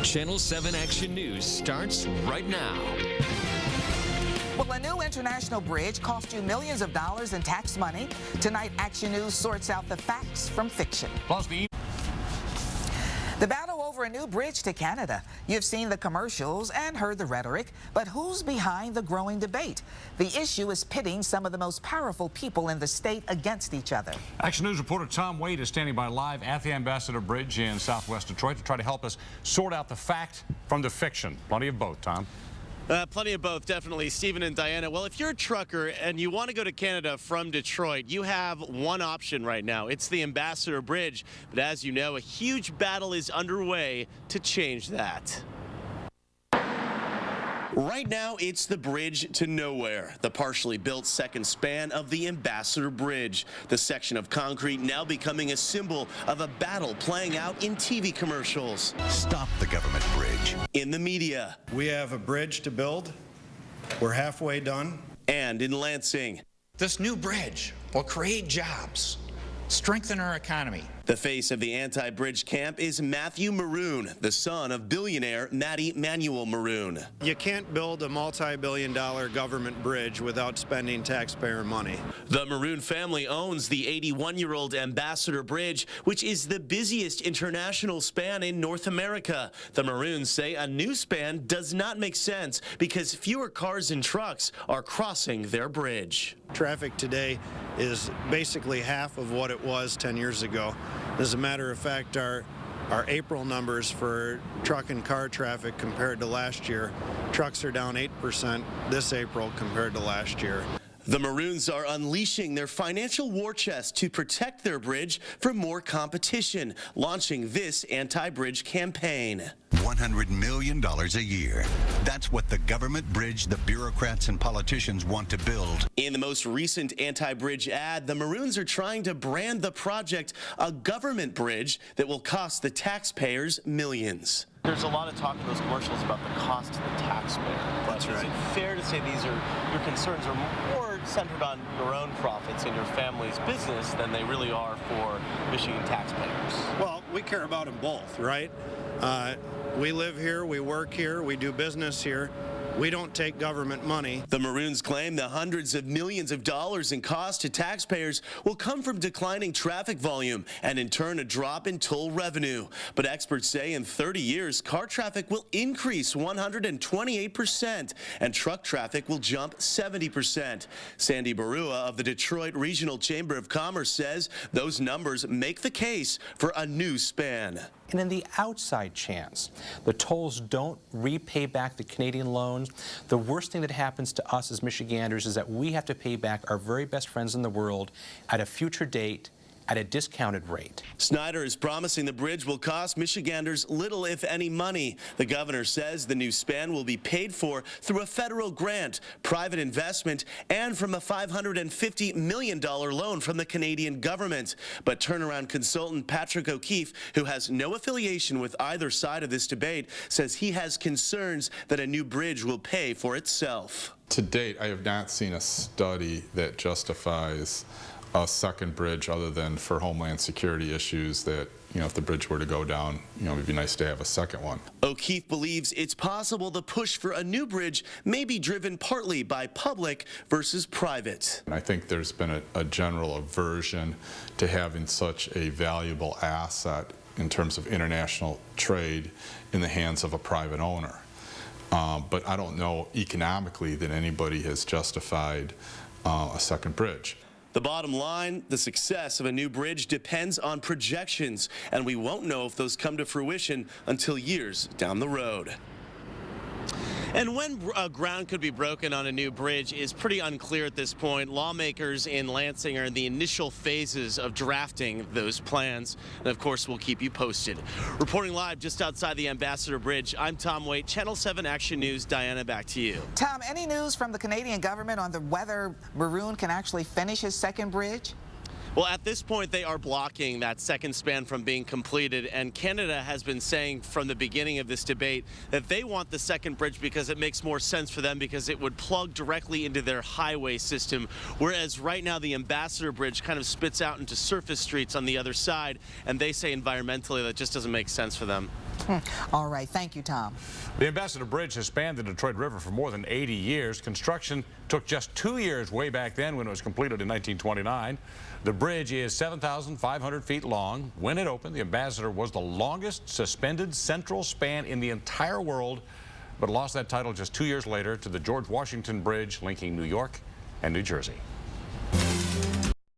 Channel 7 Action News starts right now. Will a new international bridge cost you millions of dollars in tax money? Tonight, Action News sorts out the facts from fiction. Plus, the battle over a new bridge to Canada. You've seen the commercials and heard the rhetoric, but who's behind the growing debate? The issue is pitting some of the most powerful people in the state against each other. Action News reporter Tom Wade is standing by live at the Ambassador Bridge in southwest Detroit to try to help us sort out the fact from the fiction. Plenty of both, Tom. Plenty of both, definitely. Stephen and Diana, well, if you're a trucker and you want to go to Canada from Detroit, you have one option right now. It's the Ambassador Bridge. But as you know, a huge battle is underway to change that. Right now, it's the bridge to nowhere, the partially built second span of the Ambassador Bridge. The section of concrete now becoming a symbol of a battle playing out in TV commercials. Stop the government bridge. In the media. We have a bridge to build. We're halfway done. And in Lansing. This new bridge will create jobs, strengthen our economy. The face of the anti-bridge camp is Matthew Maroon, the son of billionaire Matty Manuel Maroon. You can't build a multi-billion-dollar government bridge without spending taxpayer money. The Maroon family owns the 81-year-old Ambassador Bridge, which is the busiest international span in North America. The Maroons say a new span does not make sense because fewer cars and trucks are crossing their bridge. Traffic today is basically half of what it was 10 years ago. As a matter of fact, our April numbers for truck and car traffic compared to last year, trucks are down 8% this April compared to last year. The Maroons are unleashing their financial war chest to protect their bridge from more competition, launching this anti-bridge campaign. $100 million a year. That's what the government bridge the bureaucrats and politicians want to build. In the most recent anti-bridge ad, the Maroons are trying to brand the project a government bridge that will cost the taxpayers millions. There's a lot of talk in those commercials about the cost to the taxpayer. That's right. Is it fair to say your concerns are more centered on your own profits and your family's business than they really are for Michigan taxpayers? Well, we care about them both, right? We live here, we work here, we do business here. We don't take government money. The Maroons claim the hundreds of millions of dollars in cost to taxpayers will come from declining traffic volume and in turn a drop in toll revenue. But experts say in 30 years, car traffic will increase 128% and truck traffic will jump 70%. Sandy Barua of the Detroit Regional Chamber of Commerce says those numbers make the case for a new span. And in the outside chance, the tolls don't repay back the Canadian loans, the worst thing that happens to us as Michiganders is that we have to pay back our very best friends in the world at a future date at a discounted rate. Snyder is promising the bridge will cost Michiganders little, if any, money. The governor says the new span will be paid for through a federal grant, private investment, and from a $550 million loan from the Canadian government. But turnaround consultant Patrick O'Keefe, who has no affiliation with either side of this debate, says he has concerns that a new bridge will pay for itself. To date, I have not seen a study that justifies a second bridge other than for homeland security issues that, if the bridge were to go down, it would be nice to have a second one. O'Keefe believes it's possible the push for a new bridge may be driven partly by public versus private. And I think there's been a general aversion to having such a valuable asset in terms of international trade in the hands of a private owner. But I don't know economically that anybody has justified a second bridge. The bottom line, the success of a new bridge depends on projections, and we won't know if those come to fruition until years down the road. And when ground could be broken on a new bridge is pretty unclear at this point. Lawmakers in Lansing are in the initial phases of drafting those plans. And of course, we'll keep you posted. Reporting live just outside the Ambassador Bridge, I'm Tom Waite, Channel 7 Action News. Diana, back to you. Tom, any news from the Canadian government on whether Maroon can actually finish his second bridge? Well, at this point, they are blocking that second span from being completed, and Canada has been saying from the beginning of this debate that they want the second bridge because it makes more sense for them because it would plug directly into their highway system, whereas right now the Ambassador Bridge kind of spits out into surface streets on the other side, and they say environmentally that just doesn't make sense for them. All right, thank you, Tom. The Ambassador Bridge has spanned the Detroit River for more than 80 years. Construction took just 2 years way back then when it was completed in 1929. The bridge is 7,500 feet long. When it opened, the Ambassador was the longest suspended central span in the entire world, but lost that title just 2 years later to the George Washington Bridge linking New York and New Jersey.